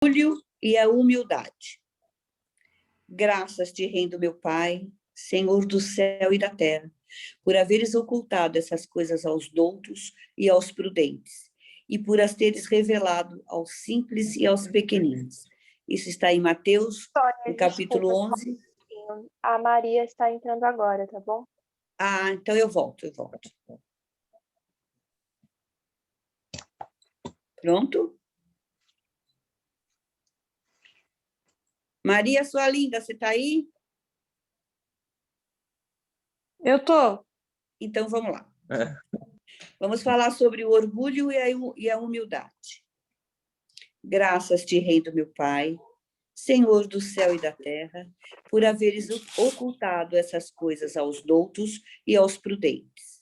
orgulho e a humildade. Graças te rendo, meu Pai, Senhor do céu e da terra, por haveres ocultado essas coisas aos doutos e aos prudentes, e por as teres revelado aos simples e aos pequeninos. Isso está em Mateus, no capítulo 11. A Maria está entrando agora, tá bom? Ah, então eu volto. Pronto? Maria, sua linda, você está aí? Eu tô. Então, vamos lá. Vamos falar sobre o orgulho e a humildade. Graças te rendo, meu Pai, Senhor do céu e da terra, por haveres ocultado essas coisas aos doutos e aos prudentes,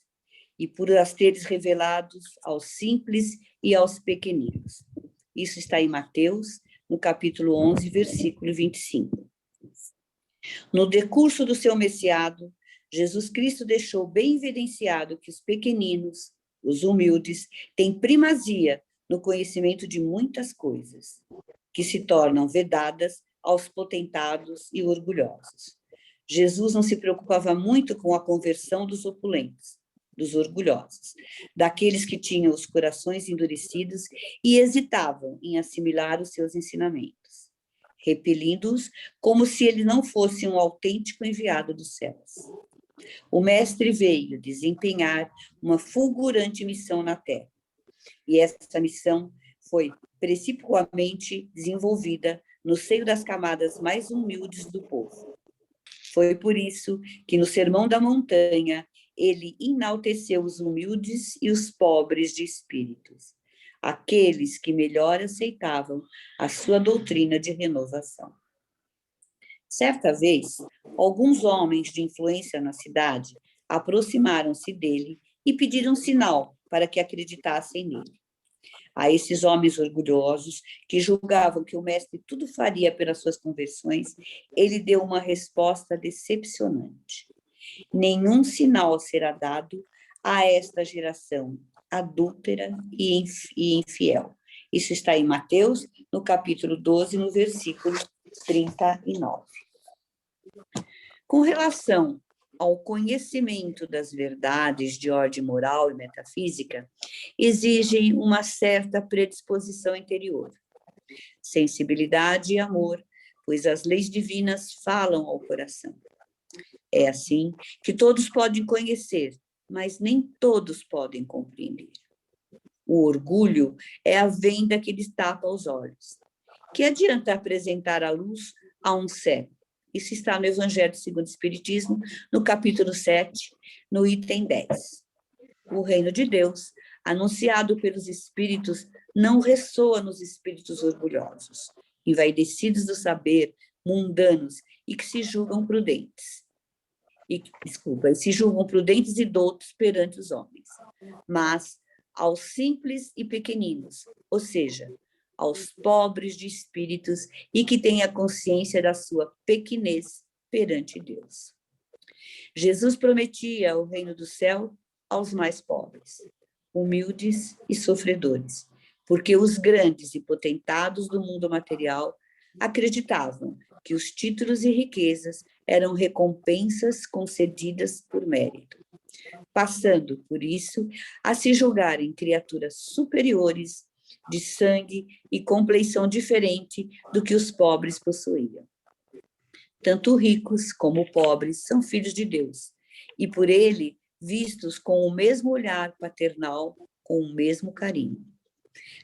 e por as teres revelado aos simples e aos pequeninos. Isso está em Mateus, no capítulo 11, versículo 25. No decurso do seu messiado, Jesus Cristo deixou bem evidenciado que os pequeninos, os humildes, têm primazia no conhecimento de muitas coisas, que se tornam vedadas aos potentados e orgulhosos. Jesus não se preocupava muito com a conversão dos opulentos, dos orgulhosos, daqueles que tinham os corações endurecidos e hesitavam em assimilar os seus ensinamentos, repelindo-os como se ele não fosse um autêntico enviado dos céus. O Mestre veio desempenhar uma fulgurante missão na Terra, e essa missão foi principalmente desenvolvida no seio das camadas mais humildes do povo. Foi por isso que no Sermão da Montanha ele enalteceu os humildes e os pobres de espíritos, aqueles que melhor aceitavam a sua doutrina de renovação. Certa vez, alguns homens de influência na cidade aproximaram-se dele e pediram sinal para que acreditassem nele. A esses homens orgulhosos, que julgavam que o mestre tudo faria pelas suas conversões, ele deu uma resposta decepcionante. Nenhum sinal será dado a esta geração adúltera e infiel. Isso está em Mateus, no capítulo 12, no versículo 39. Com relação ao conhecimento das verdades de ordem moral e metafísica, exigem uma certa predisposição interior, sensibilidade e amor, pois as leis divinas falam ao coração. É assim que todos podem conhecer, mas nem todos podem compreender. O orgulho é a venda que lhes tapa os olhos. Que adianta apresentar a luz a um cego? Isso está no Evangelho segundo o Espiritismo, no capítulo 7, no item 10. O reino de Deus, anunciado pelos espíritos, não ressoa nos espíritos orgulhosos, envaidecidos do saber, mundanos e que se julgam prudentes. Se julgam prudentes e doutos perante os homens, mas aos simples e pequeninos, ou seja, aos pobres de espíritos e que têm a consciência da sua pequenez perante Deus. Jesus prometia o reino do céu aos mais pobres, humildes e sofredores, porque os grandes e potentados do mundo material acreditavam que os títulos e riquezas eram recompensas concedidas por mérito, passando, por isso, a se julgarem criaturas superiores, de sangue e compleição diferente do que os pobres possuíam. Tanto ricos como pobres são filhos de Deus, e por ele vistos com o mesmo olhar paternal, com o mesmo carinho.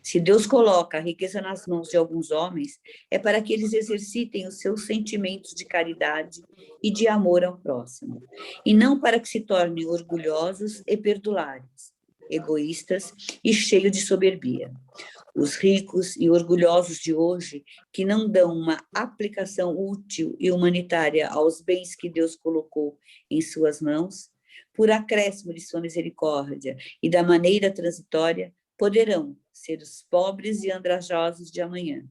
Se Deus coloca a riqueza nas mãos de alguns homens, é para que eles exercitem os seus sentimentos de caridade e de amor ao próximo, e não para que se tornem orgulhosos e perdulares, egoístas e cheios de soberbia. Os ricos e orgulhosos de hoje, que não dão uma aplicação útil e humanitária aos bens que Deus colocou em suas mãos, por acréscimo de sua misericórdia e da maneira transitória, poderão ser os pobres e andrajosos de amanhã,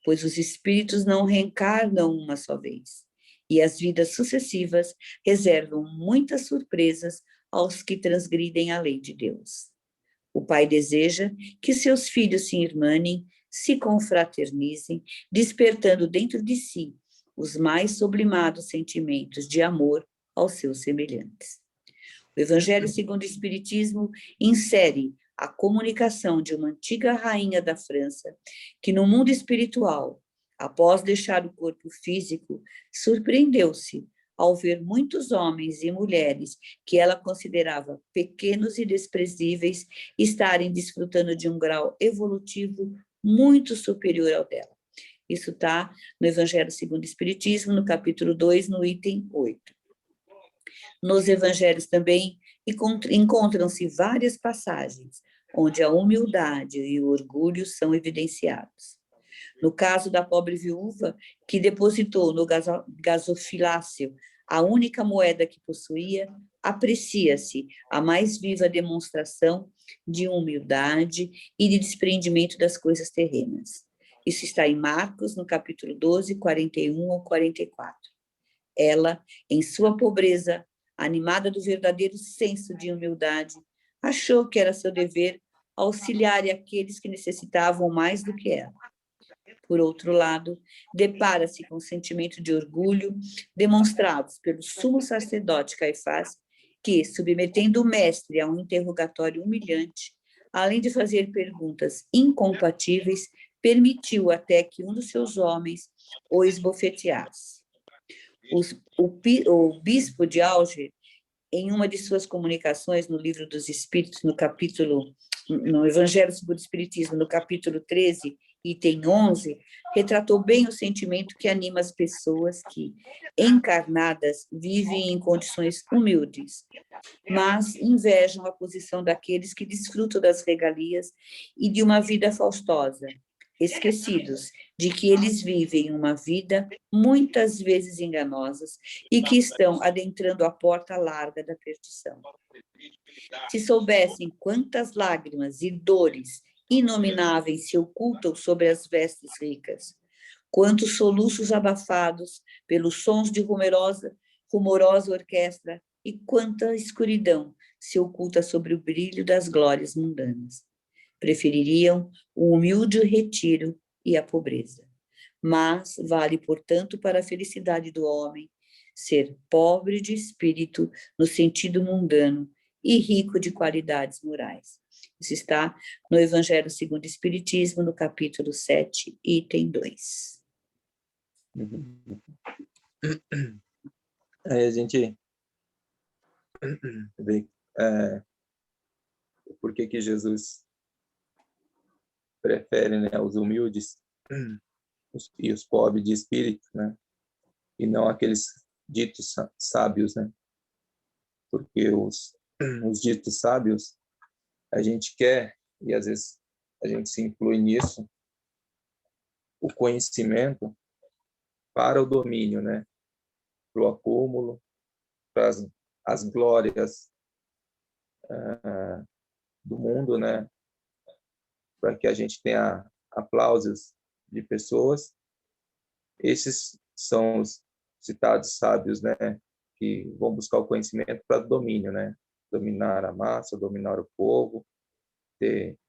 pois os espíritos não reencarnam uma só vez, e as vidas sucessivas reservam muitas surpresas aos que transgridem a lei de Deus. O Pai deseja que seus filhos se irmanem se confraternizem, despertando dentro de si os mais sublimados sentimentos de amor aos seus semelhantes. O Evangelho segundo o Espiritismo insere a comunicação de uma antiga rainha da França, que no mundo espiritual, após deixar o corpo físico, surpreendeu-se ao ver muitos homens e mulheres que ela considerava pequenos e desprezíveis estarem desfrutando de um grau evolutivo muito superior ao dela. Isso está no Evangelho segundo o Espiritismo, no capítulo 2, no item 8. Nos evangelhos também encontram-se várias passagens onde a humildade e o orgulho são evidenciados. No caso da pobre viúva, que depositou no gasofilácio a única moeda que possuía, aprecia-se a mais viva demonstração de humildade e de desprendimento das coisas terrenas. Isso está em Marcos, no capítulo 12, 41 ao 44. Ela, em sua pobreza, animada do verdadeiro senso de humildade, achou que era seu dever auxiliar aqueles que necessitavam mais do que ela. Por outro lado, depara-se com o sentimento de orgulho demonstrados pelo sumo sacerdote Caifás, que, submetendo o mestre a um interrogatório humilhante, além de fazer perguntas incompatíveis, permitiu até que um dos seus homens o esbofeteasse. O bispo de Alger, em uma de suas comunicações no Livro dos Espíritos, no Evangelho segundo o Espiritismo, no capítulo 13, item 11, retratou bem o sentimento que anima as pessoas que, encarnadas, vivem em condições humildes, mas invejam a posição daqueles que desfrutam das regalias e de uma vida faustosa, esquecidos de que eles vivem uma vida muitas vezes enganosa e que estão adentrando a porta larga da perdição. Se soubessem quantas lágrimas e dores inomináveis se ocultam sobre as vestes ricas, quantos soluços abafados pelos sons de rumorosa orquestra e quanta escuridão se oculta sobre o brilho das glórias mundanas. Prefeririam o humilde retiro e a pobreza. Mas vale, portanto, para a felicidade do homem ser pobre de espírito no sentido mundano e rico de qualidades morais. Isso está no Evangelho segundo o Espiritismo, no capítulo 7, item 2. Aí a gente vê por que Jesus prefere, né, os humildes e os pobres de espírito, né, e não aqueles ditos sábios, né, porque os ditos sábios a gente quer, e às vezes a gente se inclui nisso, o conhecimento para o domínio, né, para o acúmulo, para as glórias do mundo, né, para que a gente tenha aplausos de pessoas. Esses são os citados sábios, né, que vão buscar o conhecimento para domínio, né, dominar a massa, dominar o povo, ter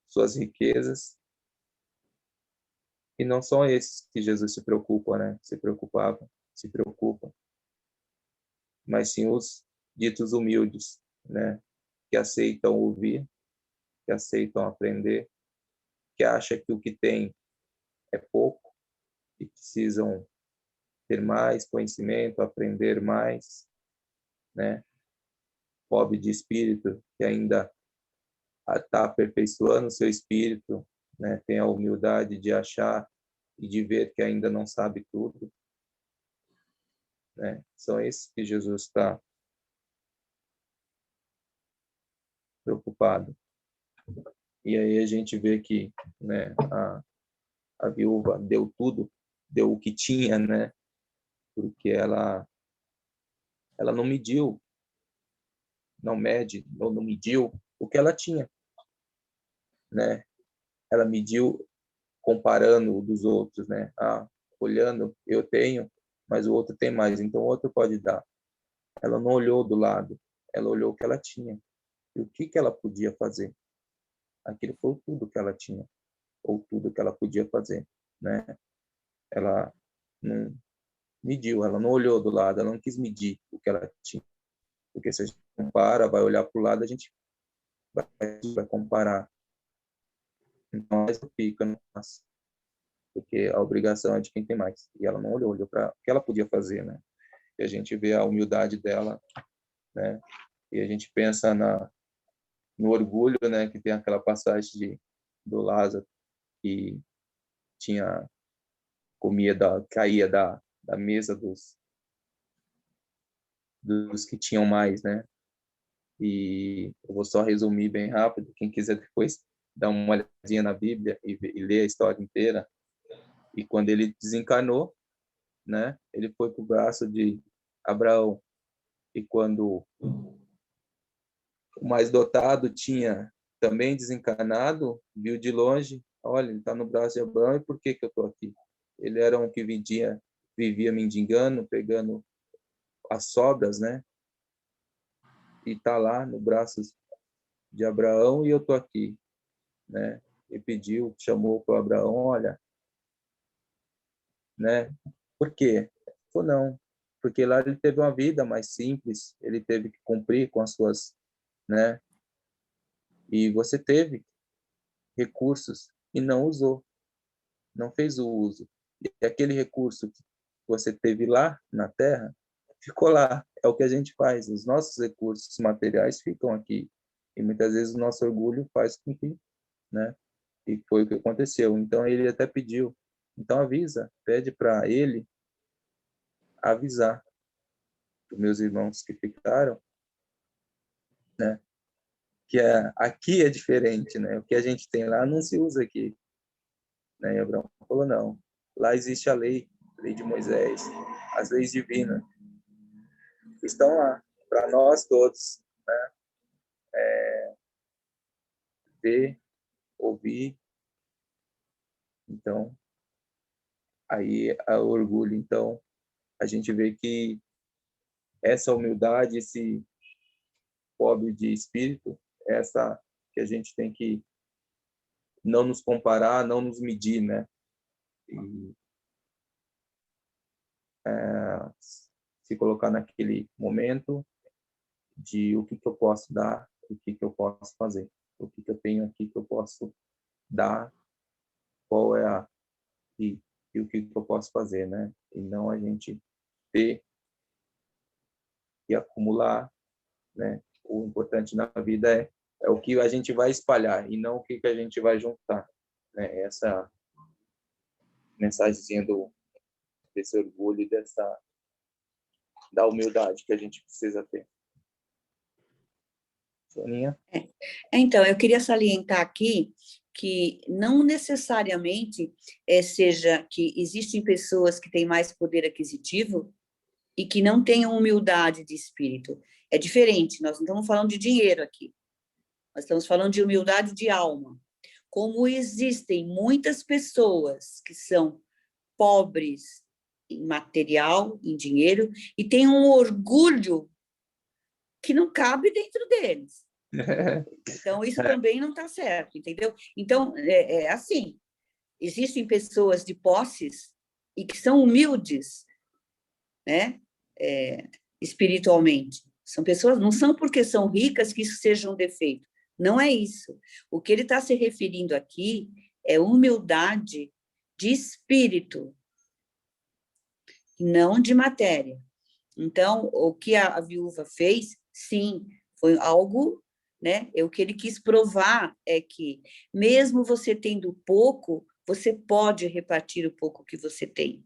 suas riquezas. E não são esses que Jesus se preocupa, né, se preocupa, mas sim os ditos humildes, né, que aceitam ouvir, que aceitam aprender, que acham que o que tem é pouco e precisam ter mais conhecimento, aprender mais, né? Pobre de espírito, que ainda está aperfeiçoando o seu espírito, né? Tem a humildade de achar e de ver que ainda não sabe tudo, né? São esses que Jesus está preocupado. E aí a gente vê que, né, a viúva deu tudo, deu o que tinha, né? Porque ela não mediu, não mede, ou não mediu o que ela tinha, né? Ela mediu comparando o dos outros, né? Olhando, eu tenho, mas o outro tem mais, então o outro pode dar. Ela não olhou do lado, ela olhou o que ela tinha. E o que ela podia fazer? Aquilo foi tudo que ela tinha. ou tudo que ela podia fazer, né? Ela não mediu, ela não olhou do lado, ela não quis medir o que ela tinha. Porque se a gente compara, vai olhar para o lado, a gente vai comparar. Então, mais fica, né? Porque a obrigação é de quem tem mais. E ela não olhou para o que ela podia fazer, né? E a gente vê a humildade dela, né? E a gente pensa no orgulho, né? Que tem aquela passagem do Lázaro que caía da mesa dos que tinham mais, né? E eu vou só resumir bem rápido. Quem quiser depois dar uma olhadinha na Bíblia e ler a história inteira. E quando ele desencarnou, né? Ele foi para o braço de Abraão. E quando o mais dotado tinha também desencarnado, viu de longe, olha, ele está no braço de Abraão, e por que eu estou aqui? Ele era um que vivia mendigando, pegando as sobras, né? E está lá no braço de Abraão e eu estou aqui, né? E chamou para Abraão, olha, né? Por quê? Falou, não, porque lá ele teve uma vida mais simples, ele teve que cumprir com as suas, né? E você teve recursos e não usou, não fez o uso. E aquele recurso que você teve lá na Terra, ficou lá. É o que a gente faz. Os nossos recursos materiais ficam aqui. E muitas vezes o nosso orgulho faz com que, né? E foi o que aconteceu. Então ele até pediu. Então avisa, pede para ele avisar os meus irmãos que ficaram, né? Que aqui é diferente, né? O que a gente tem lá não se usa aqui, né? E Abraão falou não. Lá existe a lei de Moisés, as leis divinas estão lá para nós todos, né? Ver, ouvir. Então, aí a orgulho. Então, a gente vê que essa humildade, esse pobre de espírito, essa que a gente tem que não nos comparar, não nos medir, né? E se colocar naquele momento de o que eu posso dar, o que eu posso fazer, o que eu tenho aqui que eu posso dar, qual é e o que eu posso fazer, né? E não a gente ter e acumular, né? O importante na vida é o que a gente vai espalhar e não o que a gente vai juntar, né? Essa mensagenzinha desse orgulho e da humildade que a gente precisa ter. Soninha? Então, eu queria salientar aqui que não necessariamente seja que existem pessoas que têm mais poder aquisitivo e que não tenham humildade de espírito. É diferente, nós não estamos falando de dinheiro aqui, nós estamos falando de humildade de alma. Como existem muitas pessoas que são pobres em material, em dinheiro, e têm um orgulho que não cabe dentro deles. Então, isso também não está certo, entendeu? Então, é assim, existem pessoas de posses e que são humildes, né? Espiritualmente. São pessoas, não são porque são ricas que isso seja um defeito. Não é isso. O que ele está se referindo aqui é humildade de espírito, não de matéria. Então, o que a viúva fez, sim, foi algo, né? O que ele quis provar é que, mesmo você tendo pouco, você pode repartir o pouco que você tem.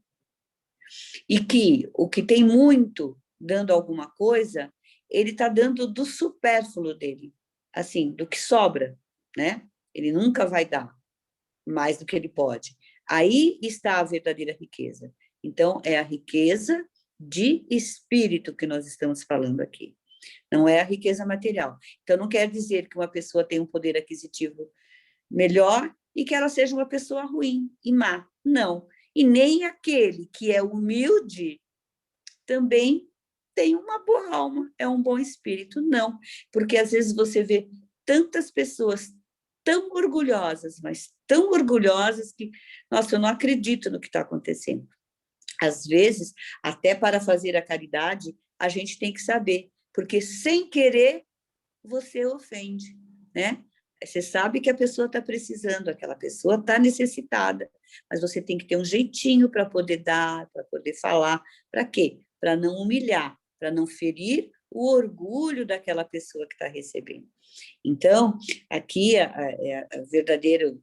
E que o que tem muito, dando alguma coisa, ele está dando do supérfluo dele, assim, do que sobra, né? Ele nunca vai dar mais do que ele pode. Aí está a verdadeira riqueza. Então, é a riqueza de espírito que nós estamos falando aqui. Não é a riqueza material. Então, não quer dizer que uma pessoa tem um poder aquisitivo melhor e que ela seja uma pessoa ruim e má. Não. E nem aquele que é humilde também tem uma boa alma, é um bom espírito. Não. Porque às vezes você vê tantas pessoas tão orgulhosas, mas tão orgulhosas que, nossa, eu não acredito no que está acontecendo. Às vezes, até para fazer a caridade, a gente tem que saber, porque sem querer, você ofende, né? Você sabe que a pessoa está precisando, aquela pessoa está necessitada, mas você tem que ter um jeitinho para poder dar, para poder falar. Para quê? Para não humilhar, para não ferir o orgulho daquela pessoa que está recebendo. Então, aqui a verdadeira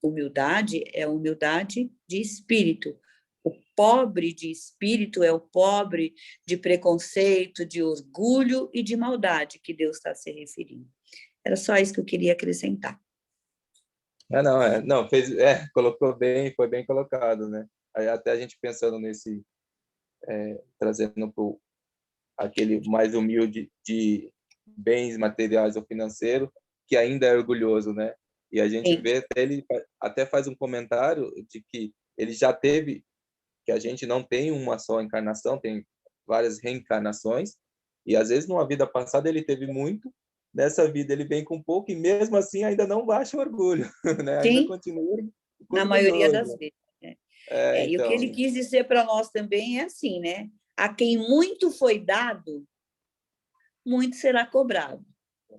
humildade é a humildade de espírito. O pobre de espírito é o pobre de preconceito, de orgulho e de maldade que Deus está se referindo. Era só isso que eu queria acrescentar. Não, colocou bem, foi bem colocado, né? Aí até a gente pensando nesse, trazendo para aquele mais humilde de bens materiais ou financeiro, que ainda é orgulhoso, né? E a gente vê, ele até faz um comentário de que ele já teve, que a gente não tem uma só encarnação, tem várias reencarnações, e às vezes numa vida passada ele teve muito, nessa vida ele vem com pouco, e mesmo assim ainda não baixa o orgulho, né? Sim, ainda continua na maioria das vezes. Né? Então... E o que ele quis dizer para nós também é assim, né? A quem muito foi dado, muito será cobrado.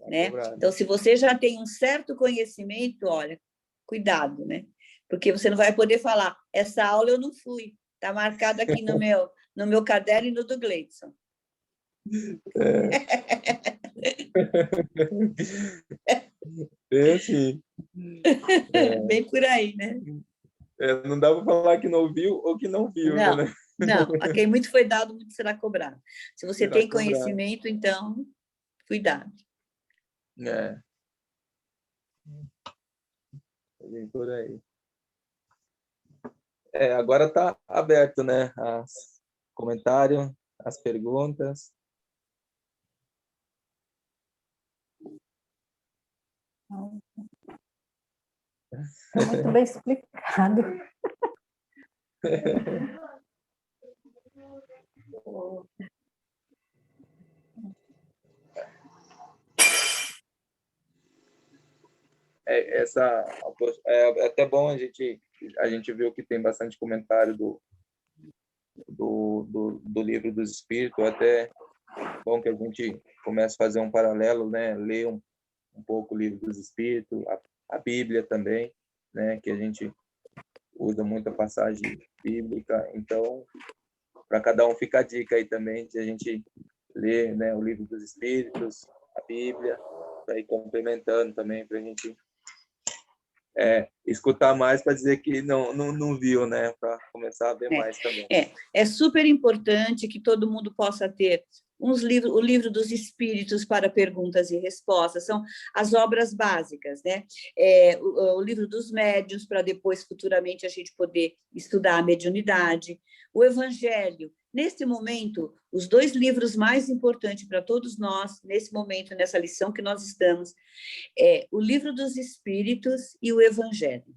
Né? Então, se você já tem um certo conhecimento, olha, cuidado, né? Porque você não vai poder falar, essa aula eu não fui, está marcado aqui no meu caderno e no do Gleidson. Sim. Bem por aí, né? Não dá para falar que não viu ou que não viu, não, né? Não, a quem muito foi dado, muito será cobrado. Se você será tem cobrado. Conhecimento, então, cuidado. Por aí. Agora está aberto, né? Os comentários, as perguntas. Está muito bem explicado. É até bom a gente viu que tem bastante comentário do livro dos Espíritos, até bom que a gente comece a fazer um paralelo, né? Ler um pouco o livro dos Espíritos, a Bíblia também, né? Que a gente usa muita passagem bíblica, então para cada um fica a dica aí também de a gente ler, né? O livro dos Espíritos, a Bíblia, para ir complementando também, para a gente escutar mais para dizer que não viu, né? Para começar a ver mais também. É super importante que todo mundo possa ter o livro dos Espíritos para perguntas e respostas, são as obras básicas, né? O livro dos médiuns, para depois, futuramente, a gente poder estudar a mediunidade, o Evangelho. Nesse momento, os 2 livros mais importantes para todos nós, nesse momento, nessa lição que nós estamos, o livro dos Espíritos e o Evangelho.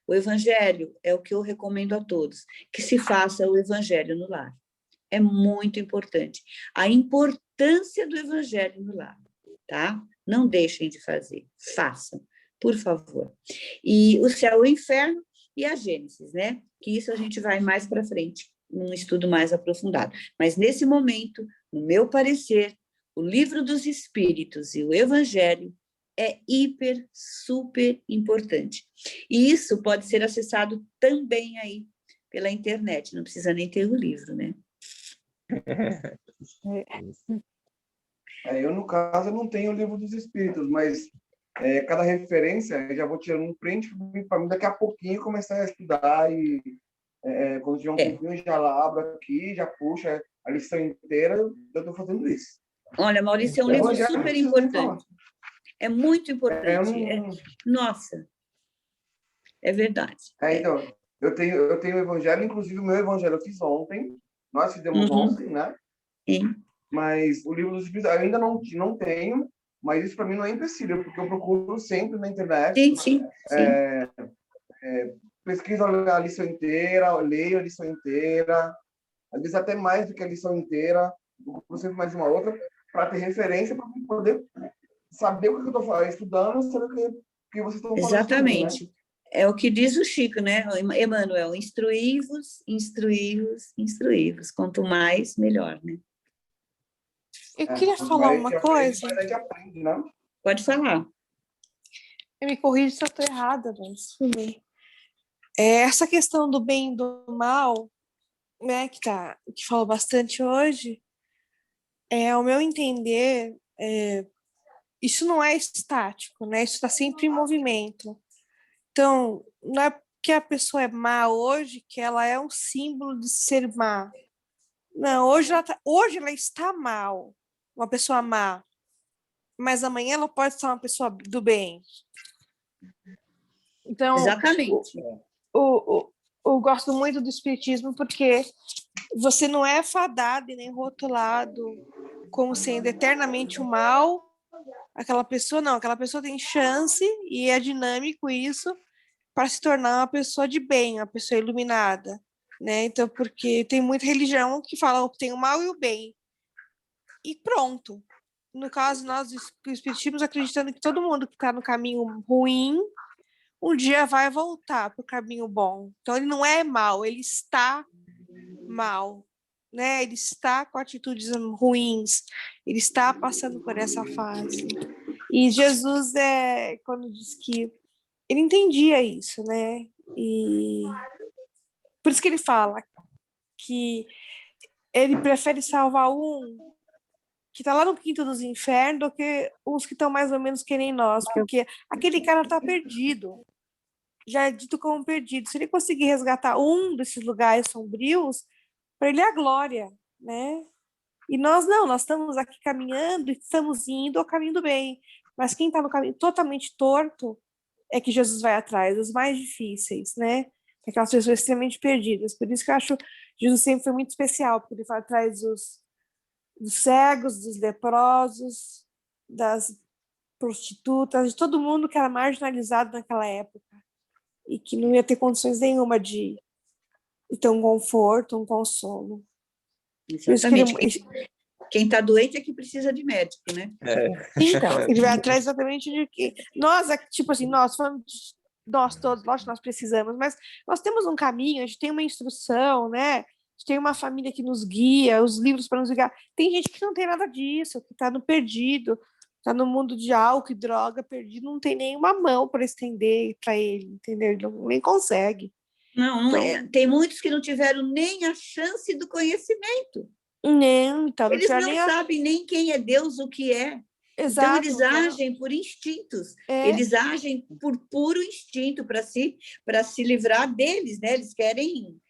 O Evangelho é o que eu recomendo a todos, que se faça o Evangelho no lar. É muito importante. A importância do Evangelho no lar, tá? Não deixem de fazer, façam, por favor. E o Céu e o Inferno e a Gênesis, né? Que isso a gente vai mais para frente, num estudo mais aprofundado. Mas, nesse momento, no meu parecer, o Livro dos Espíritos e o Evangelho é super importante. E isso pode ser acessado também aí pela internet, não precisa nem ter o livro, né? Eu, no caso, não tenho o Livro dos Espíritos, mas cada referência, eu já vou tirando um print para mim daqui a pouquinho começar a estudar e quando tiver um tempinho, já abro aqui, já puxa a lição inteira, eu estou fazendo isso. Olha, Maurício, é um livro super importante. É muito importante. Nossa, é verdade. Então, eu tenho o Evangelho, inclusive o meu Evangelho eu fiz ontem, nós fizemos ontem, né? Sim. Mas o Livro dos Espíritos eu ainda não tenho, mas isso para mim não é empecilho, porque eu procuro sempre na internet. Sim. Pesquiso a lição inteira, leio a lição inteira, às vezes até mais do que a lição inteira, procuro sempre mais uma outra, para ter referência, para poder saber o que eu estou estudando, saber que vocês estão falando. Exatamente. Sobre, né? É o que diz o Chico, né? Emmanuel, instruí-vos, instruí-vos, instruí-vos. Quanto mais, melhor, né? Eu queria falar uma coisa. A gente aprende, né? Pode falar. Eu me corrijo se eu estou errada, mas tudo bem. Essa questão do bem e do mal, né, que falou bastante hoje, ao meu entender, isso não é estático, né? Isso está sempre em movimento. Então, não é porque a pessoa é má hoje que ela é um símbolo de ser má. Não, hoje ela está mal, uma pessoa má, mas amanhã ela pode ser uma pessoa do bem. Então, Exatamente. eu gosto muito do espiritismo porque você não é fadado e nem rotulado como sendo eternamente o mal. Aquela pessoa tem chance, e é dinâmico isso, para se tornar uma pessoa de bem, uma pessoa iluminada, né? Então, porque tem muita religião que fala que tem o mal e o bem. E pronto. No caso, nós, os espiritismos, acreditando que todo mundo que está no caminho ruim, um dia vai voltar para o caminho bom. Então, ele não é mal, ele está mal, né? Ele está com atitudes ruins, ele está passando por essa fase. E Jesus, quando diz que ele entendia isso, né? E por isso que ele fala que ele prefere salvar um que está lá no quinto dos infernos do que uns que estão mais ou menos que nem nós, porque aquele cara está perdido, já é dito como perdido. Se ele conseguir resgatar um desses lugares sombrios, para ele é a glória, né? E nós não, nós estamos aqui caminhando e estamos indo ao caminho do bem, mas quem está no caminho totalmente torto é que Jesus vai atrás, os mais difíceis, né? Aquelas pessoas extremamente perdidas. Por isso que eu acho que Jesus sempre foi muito especial, porque ele vai atrás dos cegos, dos leprosos, das prostitutas, de todo mundo que era marginalizado naquela época e que não ia ter condições nenhuma de ter um conforto, um consolo. Exatamente. Quem está doente é que precisa de médico, né? Então, ele vai atrás exatamente de que nós, tipo assim, nós todos, lógico que nós precisamos, mas nós temos um caminho, a gente tem uma instrução, né? A gente tem uma família que nos guia, os livros para nos guiar. Tem gente que não tem nada disso, que está no perdido, está no mundo de álcool e droga, perdido, não tem nenhuma mão para estender para ele, entendeu? Ele nem consegue. Não, tem muitos que não tiveram nem a chance do conhecimento. Não, então, eles não sabem nem quem é Deus, o que é. Exato, então, eles agem por instintos. Eles agem por puro instinto para se livrar deles, né? Eles querem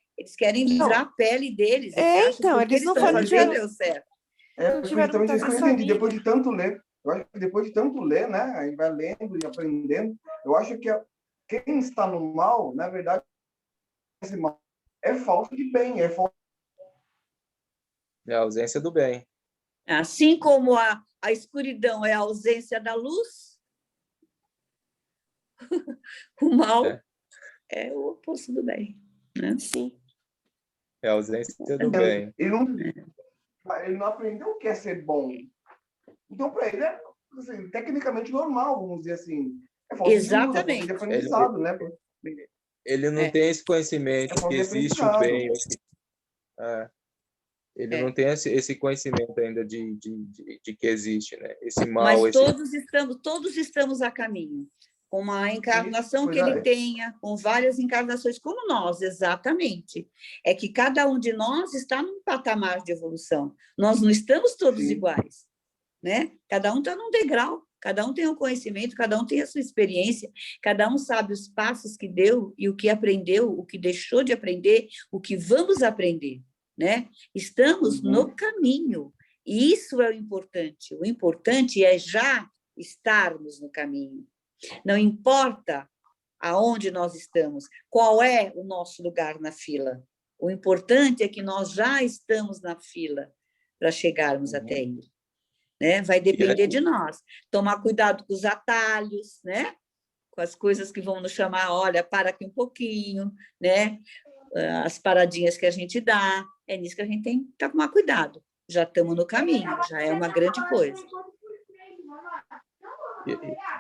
livrar a pele deles. Então, eles não estão fazendo é o certo. Justamente isso que eu entendi. Depois de tanto ler, eu acho que depois de tanto ler, né? A gente vai lendo e aprendendo. Eu acho que quem está no mal, na verdade, esse mal é falta de bem, é falta. É a ausência do bem. Assim como a escuridão é a ausência da luz, o mal é o oposto do bem. Né? Sim. É a ausência do bem. Ele não aprendeu o que é ser bom. Então, para ele, é assim, tecnicamente normal, vamos dizer assim. É falta exatamente. de aprendizado, né? Ele não tem esse conhecimento que existe o bem. Ele não tem esse conhecimento ainda de que existe, né? Esse mal. Mas todos estamos a caminho, com uma encarnação que ele tenha, com várias encarnações como nós, exatamente. É que cada um de nós está num patamar de evolução. Nós não estamos todos iguais, né? Cada um está num degrau, cada um tem um conhecimento, cada um tem a sua experiência, cada um sabe os passos que deu e o que aprendeu, o que deixou de aprender, o que vamos aprender. Né? Estamos no caminho, e isso é o importante. O importante é já estarmos no caminho. Não importa aonde nós estamos, qual é o nosso lugar na fila. O importante é que nós já estamos na fila para chegarmos até ele. Né? Vai depender de nós. Tomar cuidado com os atalhos, né? Com as coisas que vão nos chamar, olha, para aqui um pouquinho, né? As paradinhas que a gente dá, é nisso que a gente tem que tomar cuidado. Já estamos no caminho, já é uma grande coisa.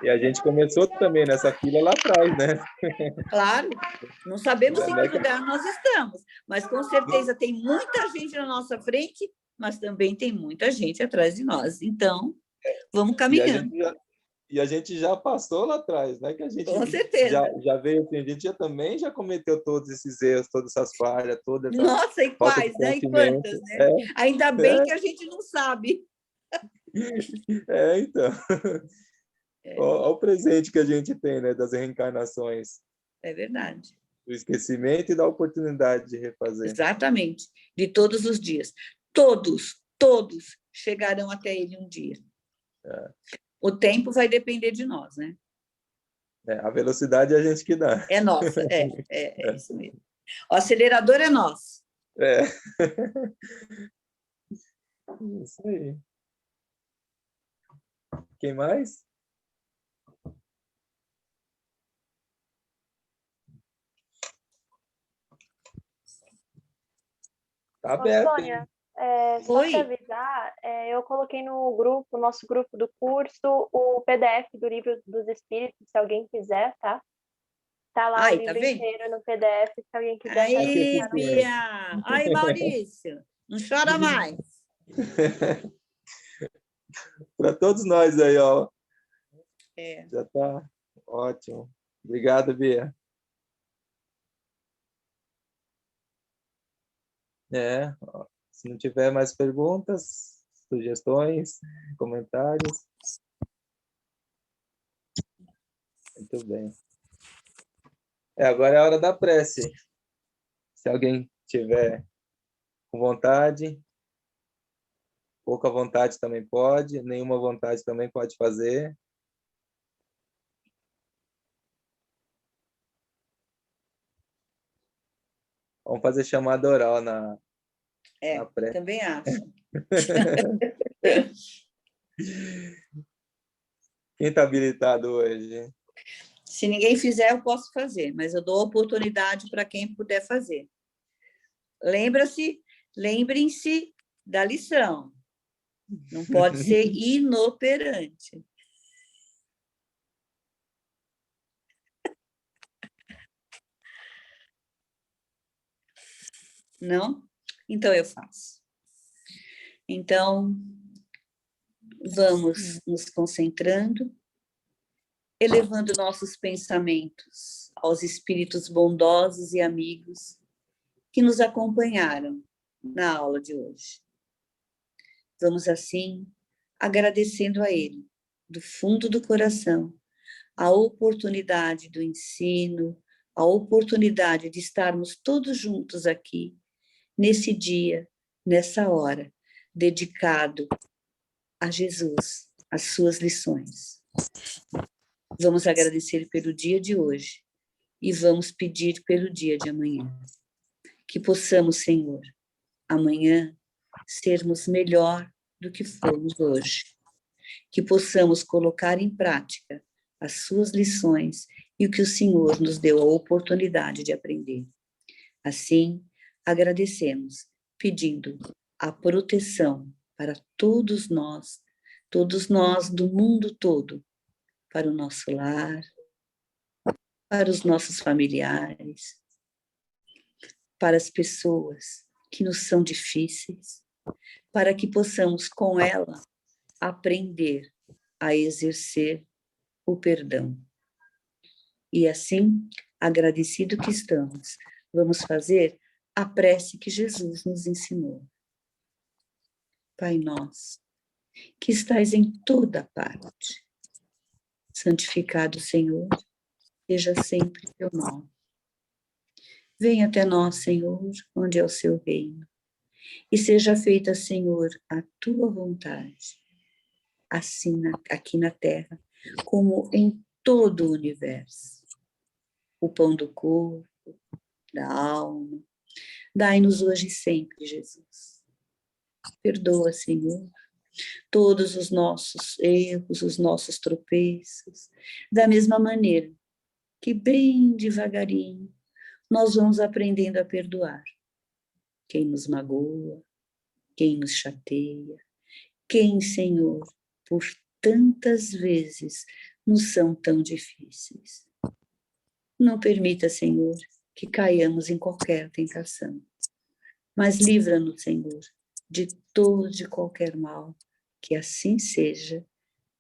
E a gente começou também nessa fila lá atrás, né? Claro, não sabemos em Não é que lugar nós estamos, mas com certeza tem muita gente na nossa frente, mas também tem muita gente atrás de nós. Então, vamos caminhando. E a gente já passou lá atrás, né? Que a gente Com certeza. já veio, assim, a gente também já cometeu todos esses erros, todas essas falhas, toda essa Nossa, e falta de quais, né? E conhecimento. quantas, né? Ainda bem que a gente não sabe. Então. Olha o presente que a gente tem, né? Das reencarnações. É verdade. Do esquecimento e da oportunidade de refazer. Exatamente. De todos os dias. Todos chegarão até ele um dia. O tempo vai depender de nós, né? A velocidade é a gente que dá. É nossa, é isso mesmo. O acelerador é nosso. Isso aí. Quem mais? Tá aberto. Sônia, só para avisar, eu coloquei no grupo, nosso grupo do curso, o PDF do Livro dos Espíritos, se alguém quiser, tá? Tá lá o livro inteiro no PDF, se alguém quiser. Aí, Bia! Aí, Maurício! Não chora mais! Para todos nós aí, ó. É. Já tá ótimo. Obrigado, Bia. Se não tiver mais perguntas, sugestões, comentários. Muito bem. Agora é a hora da prece. Se alguém tiver com vontade, pouca vontade também pode, nenhuma vontade também pode fazer. Vamos fazer chamada oral na prece. Também acho. Quem está habilitado hoje? Se ninguém fizer, eu posso fazer, mas eu dou oportunidade para quem puder fazer. Lembrem-se da lição. Não pode ser inoperante. Não? Então eu faço. Então, vamos nos concentrando, elevando nossos pensamentos aos espíritos bondosos e amigos que nos acompanharam na aula de hoje. Vamos, assim, agradecendo a ele, do fundo do coração, a oportunidade do ensino, a oportunidade de estarmos todos juntos aqui, nesse dia, nessa hora, dedicado a Jesus, as suas lições. Vamos agradecer pelo dia de hoje e vamos pedir pelo dia de amanhã. Que possamos, Senhor, amanhã sermos melhor do que fomos hoje. Que possamos colocar em prática as suas lições e o que o Senhor nos deu a oportunidade de aprender. Assim, agradecemos, pedindo a proteção para todos nós do mundo todo, para o nosso lar, para os nossos familiares, para as pessoas que nos são difíceis, para que possamos com ela aprender a exercer o perdão. E assim, agradecido que estamos, vamos fazer a prece que Jesus nos ensinou. Pai nosso, que estais em toda parte, santificado, Senhor, seja sempre teu nome. Venha até nós, Senhor, onde é o seu reino, e seja feita, Senhor, a tua vontade, assim aqui na terra, como em todo o universo. O pão do corpo, da alma, dai-nos hoje e sempre, Jesus. Perdoa, Senhor, todos os nossos erros, os nossos tropeços, da mesma maneira que bem devagarinho nós vamos aprendendo a perdoar quem nos magoa, quem nos chateia, quem, Senhor, por tantas vezes nos são tão difíceis. Não permita, Senhor, que caiamos em qualquer tentação, mas livra-nos, Senhor, de todo e qualquer mal, que assim seja,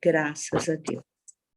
graças a Deus.